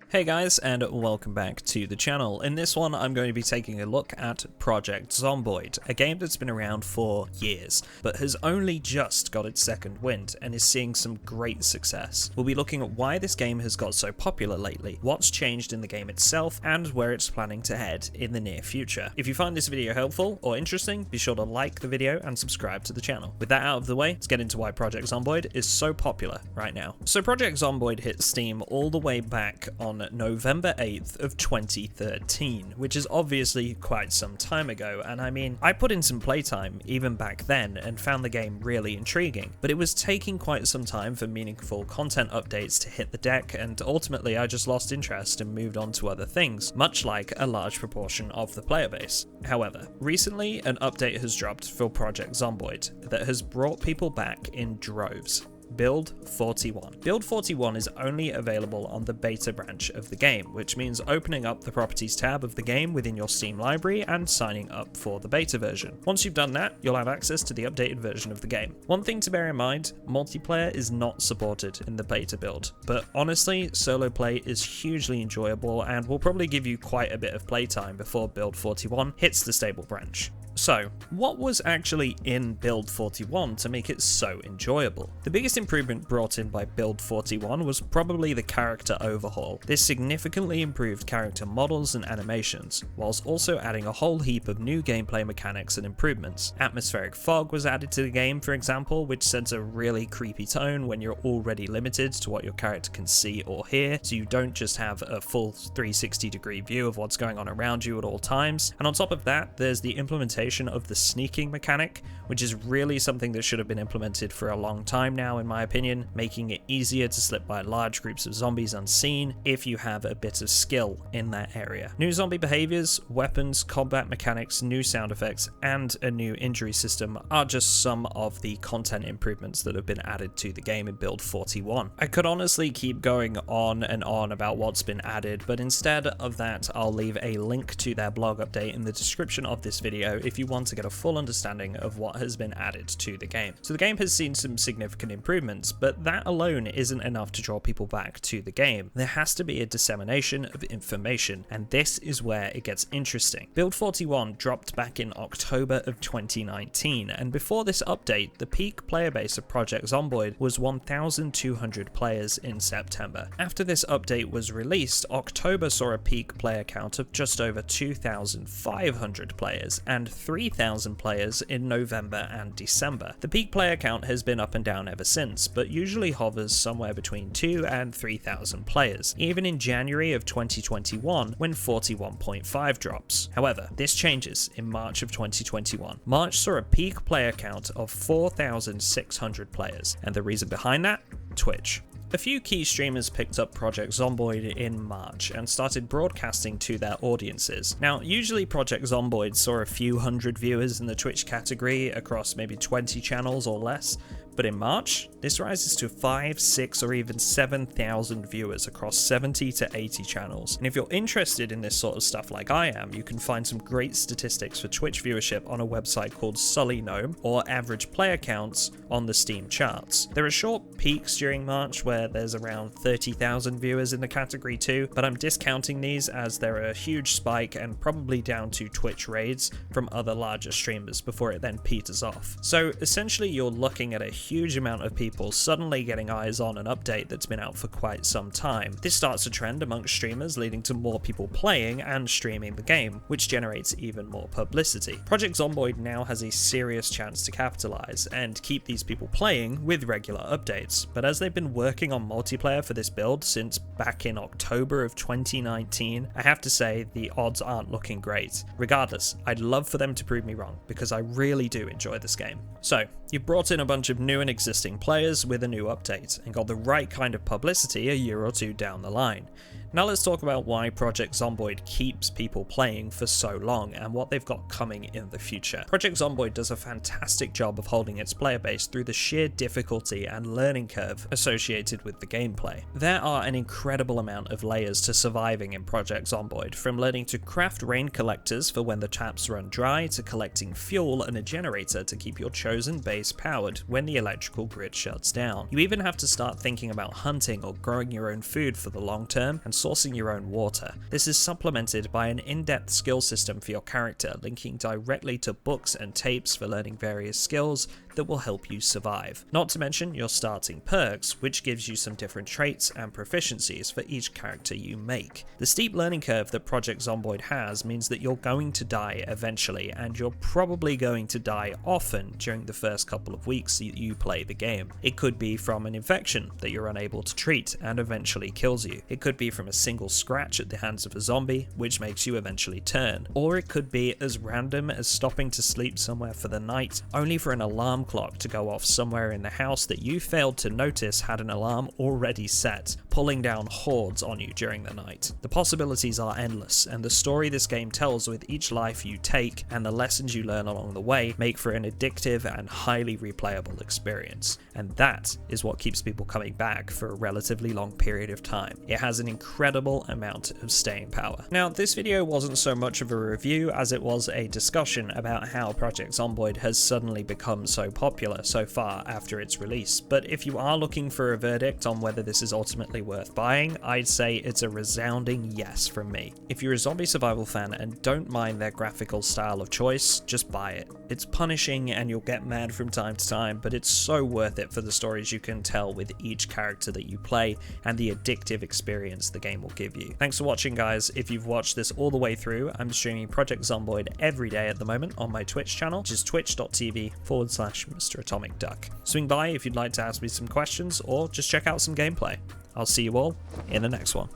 Hey guys, and welcome back to the channel. In this one, I'm going to be taking a look at Project Zomboid, a game that's been around for years, but has only just got its second wind and is seeing some great success. We'll be looking at why this game has got so popular lately, what's changed in the game itself, and where it's planning to head in the near future. If you find this video helpful or interesting, be sure to like the video and subscribe to the channel. With that out of the way, let's get into why Project Zomboid is so popular right now. So Project Zomboid hit Steam all the way back on November 8th of 2013, which is obviously quite some time ago, and I mean, I put in some playtime even back then and found the game really intriguing, but it was taking quite some time for meaningful content updates to hit the deck, and ultimately I just lost interest and moved on to other things, much like a large proportion of the player base. However, recently an update has dropped for Project Zomboid that has brought people back in droves. Build 41. Build 41 is only available on the beta branch of the game, which means opening up the properties tab of the game within your Steam library and signing up for the beta version. Once you've done that, you'll have access to the updated version of the game. One thing to bear in mind, multiplayer is not supported in the beta build, but honestly, solo play is hugely enjoyable and will probably give you quite a bit of playtime before Build 41 hits the stable branch. So, what was actually in Build 41 to make it so enjoyable? The biggest improvement brought in by Build 41 was probably the character overhaul. This significantly improved character models and animations, whilst also adding a whole heap of new gameplay mechanics and improvements. Atmospheric fog was added to the game, for example, which sends a really creepy tone when you're already limited to what your character can see or hear, so you don't just have a full 360-degree view of what's going on around you at all times. And on top of that, there's the implementation of the sneaking mechanic, which is really something that should have been implemented for a long time now, in my opinion, making it easier to slip by large groups of zombies unseen if you have a bit of skill in that area. New zombie behaviors, weapons, combat mechanics, new sound effects, and a new injury system are just some of the content improvements that have been added to the game in Build 41. I could honestly keep going on and on about what's been added, but instead of that, I'll leave a link to their blog update in the description of this video if you want to get a full understanding of what has been added to the game. So the game has seen some significant improvements, but that alone isn't enough to draw people back to the game. There has to be a dissemination of information, and this is where it gets interesting. Build 41 dropped back in October of 2019, and before this update, the peak player base of Project Zomboid was 1,200 players in September. After this update was released, October saw a peak player count of just over 2,500 players, and 3,000 players in November and December. The peak player count has been up and down ever since, but usually hovers somewhere between 2,000 and 3,000 players, even in January of 2021 when 41.5 drops. However, this changes in March of 2021. March saw a peak player count of 4,600 players, and the reason behind that? Twitch. A few key streamers picked up Project Zomboid in March and started broadcasting to their audiences. Now, usually Project Zomboid saw a few hundred viewers in the Twitch category across maybe 20 channels or less, but in March, this rises to 5, 6, or even 7,000 viewers across 70 to 80 channels. And if you're interested in this sort of stuff like I am, you can find some great statistics for Twitch viewership on a website called Sully Gnome, or average player counts on the Steam charts. There are short peaks during March where there's around 30,000 viewers in the category too, but I'm discounting these as they're a huge spike and probably down to Twitch raids from other larger streamers before it then peters off. So essentially you're looking at a huge amount of people suddenly getting eyes on an update that's been out for quite some time. This starts a trend amongst streamers, leading to more people playing and streaming the game, which generates even more publicity. Project Zomboid now has a serious chance to capitalize and keep these people playing with regular updates, but as they've been working on multiplayer for this build since back in October of 2019, I have to say the odds aren't looking great. Regardless, I'd love for them to prove me wrong, because I really do enjoy this game. So, you've brought in a bunch of new and existing players with a new update, and got the right kind of publicity a year or two down the line. Now let's talk about why Project Zomboid keeps people playing for so long and what they've got coming in the future. Project Zomboid does a fantastic job of holding its player base through the sheer difficulty and learning curve associated with the gameplay. There are an incredible amount of layers to surviving in Project Zomboid, from learning to craft rain collectors for when the taps run dry, to collecting fuel and a generator to keep your chosen base powered when the electrical grid shuts down. You even have to start thinking about hunting or growing your own food for the long term, and sourcing your own water. This is supplemented by an in-depth skill system for your character, linking directly to books and tapes for learning various skills that will help you survive. Not to mention your starting perks, which gives you some different traits and proficiencies for each character you make. The steep learning curve that Project Zomboid has means that you're going to die eventually, and you're probably going to die often during the first couple of weeks that you play the game. It could be from an infection that you're unable to treat and eventually kills you. It could be from a single scratch at the hands of a zombie, which makes you eventually turn. Or it could be as random as stopping to sleep somewhere for the night, only for an alarm clock to go off somewhere in the house that you failed to notice had an alarm already set, pulling down hordes on you during the night. The possibilities are endless, and the story this game tells with each life you take and the lessons you learn along the way make for an addictive and highly replayable experience. And that is what keeps people coming back for a relatively long period of time. It has an incredible amount of staying power. Now, this video wasn't so much of a review as it was a discussion about how Project Zomboid has suddenly become so popular so far after its release, but if you are looking for a verdict on whether this is ultimately worth buying, I'd say it's a resounding yes from me. If you're a zombie survival fan and don't mind their graphical style of choice, just buy it. It's punishing and you'll get mad from time to time, but it's so worth it for the stories you can tell with each character that you play and the addictive experience the game will give you. Thanks for watching, guys. If you've watched this all the way through, I'm streaming Project Zomboid every day at the moment on my Twitch channel, which is twitch.tv/MrAtomicDuck. Swing by if you'd like to ask me some questions or just check out some gameplay. I'll see you all in the next one.